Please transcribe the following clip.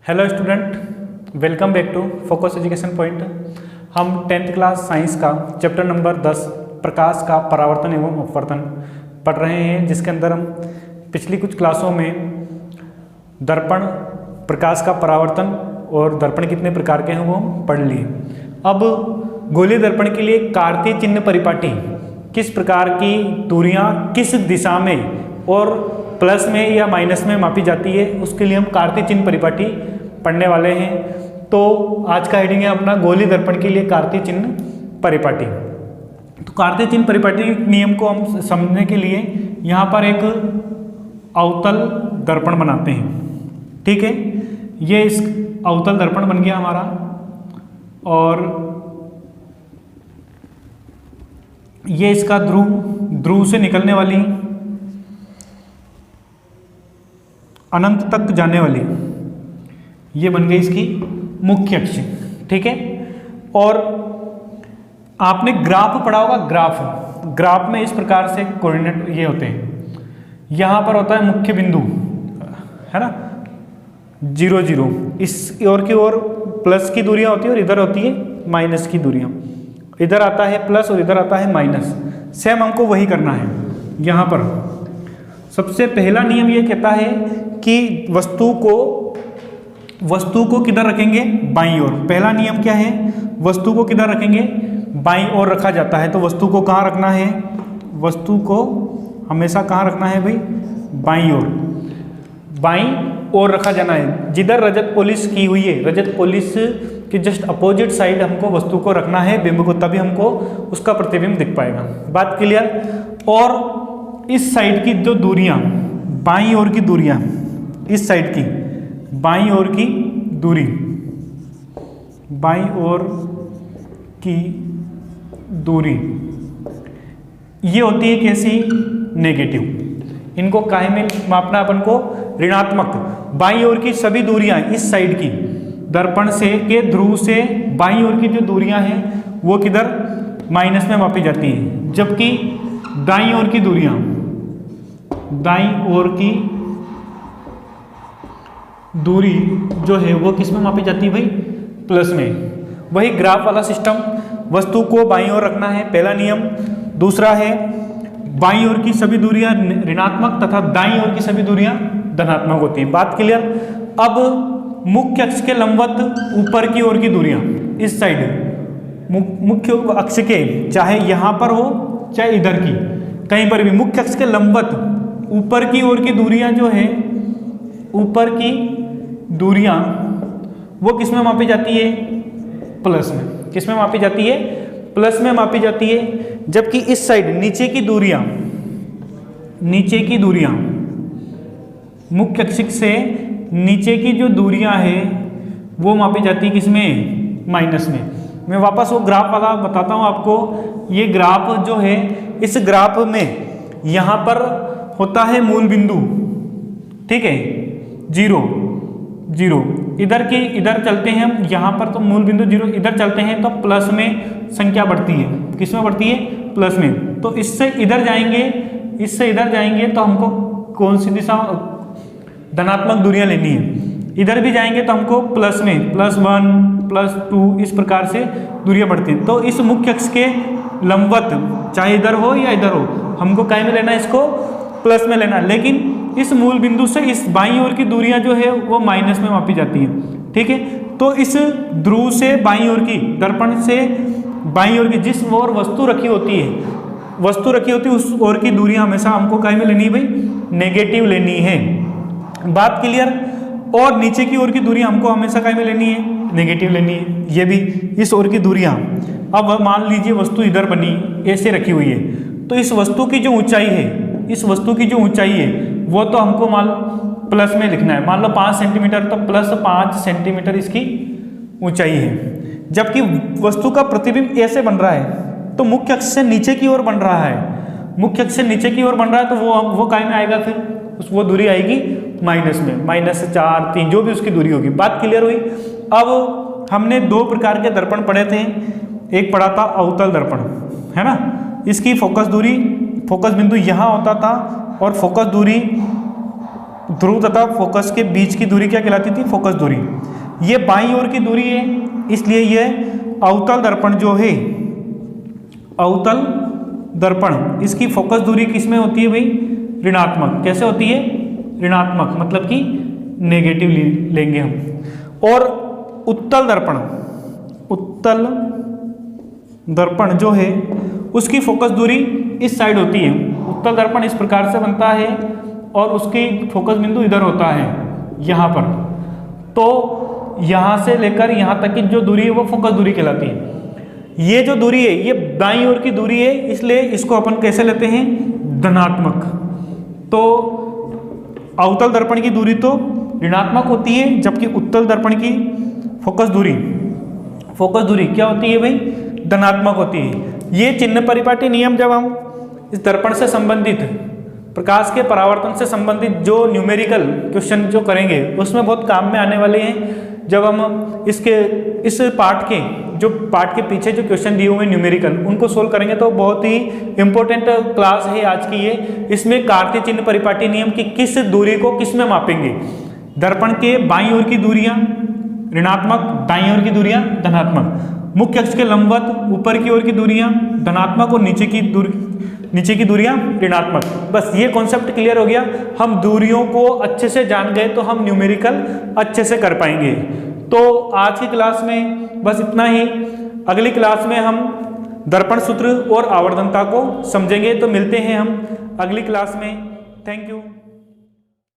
Hello student, welcome back to Focus Education Point. हम 10th class science का chapter number 10 प्रकाश का परावर्तन एवं अपवर्तन पढ़ रहे हैं, जिसके अंदर हम पिछली कुछ क्लासों में दर्पण, प्रकाश का परावर्तन और दर्पण कितने प्रकार के हैं वो हम पढ़ लिए। अब गोलीय दर्पण के लिए कार्तीय चिन्ह परिपाटी किस प्रकार की दूरियां किस दिशा में और प्लस में या माइनस में मापी जाती है, उसके लिए हम कार्तीय चिन्ह परिपाटी पढ़ने वाले हैं। तो आज का हेडिंग है अपना गोलीय दर्पण के लिए कार्तीय चिन्ह परिपाटी। तो कार्तीय चिन्ह परिपाटी नियम को हम समझने के लिए यहाँ पर एक अवतल दर्पण बनाते हैं। ठीक है, ये इस अवतल दर्पण बन गया हमारा, और ये इसका ध्रुव से निकलने वाली अनंत तक जाने वाली, ये बन गई इसकी मुख्य अक्ष। ठीक है, और आपने ग्राफ पढ़ा होगा। ग्राफ में इस प्रकार से कोऑर्डिनेट ये होते हैं। यहाँ पर होता है मुख्य बिंदु, है ना, 0 0, इस ओर की ओर प्लस की दूरियां होती है और इधर होती है माइनस की दूरियां। इधर आता है प्लस और इधर आता है माइनस। सेम हमको वही करना है। यहाँ पर सबसे पहला नियम ये कहता है कि वस्तु को किधर रखेंगे, बाईं ओर। पहला नियम क्या है, वस्तु को किधर रखेंगे, बाईं ओर रखा जाता है। तो वस्तु को कहाँ रखना है, वस्तु को हमेशा कहाँ रखना है भाई, बाईं ओर रखा जाना है। जिधर रजत पॉलिश की हुई है, रजत पॉलिश के जस्ट अपोजिट साइड हमको वस्तु को रखना है, बिंब को, तभी हमको उसका प्रतिबिंब दिख पाएगा। बात क्लियर। और इस साइड की जो दूरियां, बाईं ओर की दूरियां, इस साइड की बाईं ओर की दूरी, बाईं ओर की दूरी ये होती है कैसी, नेगेटिव। इनको काहे में मापना अपन को, ऋणात्मक। बाईं ओर की सभी दूरियां इस साइड की, दर्पण से के ध्रुव से बाईं ओर की जो दूरियां हैं वो किधर, माइनस में मापी जाती है। जबकि दाईं ओर की दूरियां, दाईं ओर की दूरी जो है वो किस में मापी जाती है भाई, प्लस में। वही ग्राफ वाला सिस्टम, वस्तु को बाईं ओर रखना है, पहला नियम। दूसरा है बाईं ओर की सभी दूरियां ऋणात्मक तथा दाईं ओर की सभी दूरियां धनात्मक होती हैं। बात क्लियर। अब मुख्य अक्ष के लंबवत ऊपर की ओर की दूरियां, इस साइड मुख्य अक्ष के, चाहे यहां पर हो चाहे इधर की, कहीं पर भी मुख्य अक्ष के लंबवत ऊपर की ओर की दूरियां जो है, ऊपर की दूरियां वो किस में मापी जाती है, प्लस में। किस में मापी जाती है, प्लस में मापी जाती है। जबकि इस साइड नीचे की दूरियां, मुख्य अक्ष से नीचे की जो दूरियां हैं वो मापी जाती है किसमें, माइनस में। मैं वापस वो ग्राफ वाला बताता हूं आपको। ये ग्राफ जो है, इस ग्राफ में यहां पर होता है मूल बिंदु, ठीक है, 0 0। इधर चलते हैं हम, यहाँ पर तो मूल बिंदु 0, इधर चलते हैं तो प्लस में संख्या बढ़ती है। किस में बढ़ती है, प्लस में। तो इससे इधर जाएंगे तो हमको कौन सी दिशा, धनात्मक दूरियां लेनी है। इधर भी जाएंगे तो हमको प्लस में, +1 +2 इस प्रकार से दूरियां बढ़ती हैं। तो इस मुख्य अक्ष के लंबवत, चाहे इधर हो या इधर हो, हमको काय में लेना है, इसको प्लस में लेना। लेकिन इस मूल बिंदु से इस बाईं ओर की दूरियां जो है वो माइनस में मापी जाती हैं। ठीक है, तो इस ध्रुव से बाईं ओर की, दर्पण से बाईं ओर की जिस ओर वस्तु रखी होती है उस ओर की दूरियां हमेशा हमको काय में लेनी है भाई, नेगेटिव लेनी है। बात क्लियर। और नीचे की ओर की दूरियां हमको हमेशा काय में लेनी है, नेगेटिव लेनी है। ये भी इस ओर की दूरियां, अब मान लीजिए वस्तु इधर बनी, ऐसे रखी हुई है, तो इस वस्तु की जो ऊंचाई है वो तो हमको मान प्लस में लिखना है। मान लो 5 सेंटीमीटर, तो +5 सेंटीमीटर इसकी ऊंचाई है। जबकि वस्तु का प्रतिबिंब ऐसे बन रहा है, तो मुख्य अक्ष से नीचे की ओर बन रहा है, तो वो काय में आएगा, फिर वो दूरी आएगी माइनस में, -4 3 जो भी उसकी दूरी होगी। बात क्लियर हुई। अब हमने 2 प्रकार के दर्पण पढ़े थे। एक पढ़ा था अवतल दर्पण, है ना, इसकी फोकस बिंदु यहाँ होता था और फोकस दूरी ध्रुव तथा फोकस के बीच की दूरी क्या कहलाती थी? फोकस दूरी। ये बाईं ओर की दूरी है, इसलिए ये अवतल दर्पण जो है, अवतल दर्पण, इसकी फोकस दूरी किसमें होती है भाई? ऋणात्मक। कैसे होती है? ऋणात्मक, मतलब कि नेगेटिव लेंगे हम। और उत्तल दर्पण, उत्तल दर्पण जो है उसकी फोकस दूरी इस साइड होती है। उत्तल दर्पण इस प्रकार से बनता है और उसकी फोकस बिंदु इधर होता है, यहाँ पर। तो यहाँ से लेकर यहाँ तक की जो दूरी है वो फोकस दूरी कहलाती है। ये जो दूरी है ये दाईं ओर की दूरी है, इसलिए इसको अपन कैसे लेते हैं? धनात्मक। तो अवतल दर्पण की दूरी तो ऋणात्मक होती है, जबकि उत्तल दर्पण की फोकस दूरी क्या होती है भाई? धनात्मक होती है। ये चिन्ह परिपाटी नियम जब हम इस दर्पण से संबंधित, प्रकाश के परावर्तन से संबंधित जो न्यूमेरिकल क्वेश्चन जो करेंगे उसमें बहुत काम में आने वाले हैं। जब हम इस पार्ट के पीछे जो क्वेश्चन दिए हुए न्यूमेरिकल उनको सोल्व करेंगे तो बहुत ही इंपॉर्टेंट क्लास है आज की ये। इसमें कार्तीय चिन्ह परिपाटी नियम की किस दूरी को किस में मापेंगे? दर्पण के बाईं ओर की दूरियां ऋणात्मक, दाईं ओर की दूरियां धनात्मक, मुख्य अक्ष के लंबवत ऊपर की ओर की दूरियां धनात्मक और नीचे की दूरियां ऋणात्मक। बस ये कॉन्सेप्ट क्लियर हो गया। हम दूरियों को अच्छे से जान गए तो हम न्यूमेरिकल अच्छे से कर पाएंगे। तो आज की क्लास में बस इतना ही। अगली क्लास में हम दर्पण सूत्र और आवर्धनता को समझेंगे। तो मिलते हैं हम अगली क्लास में। Thank you.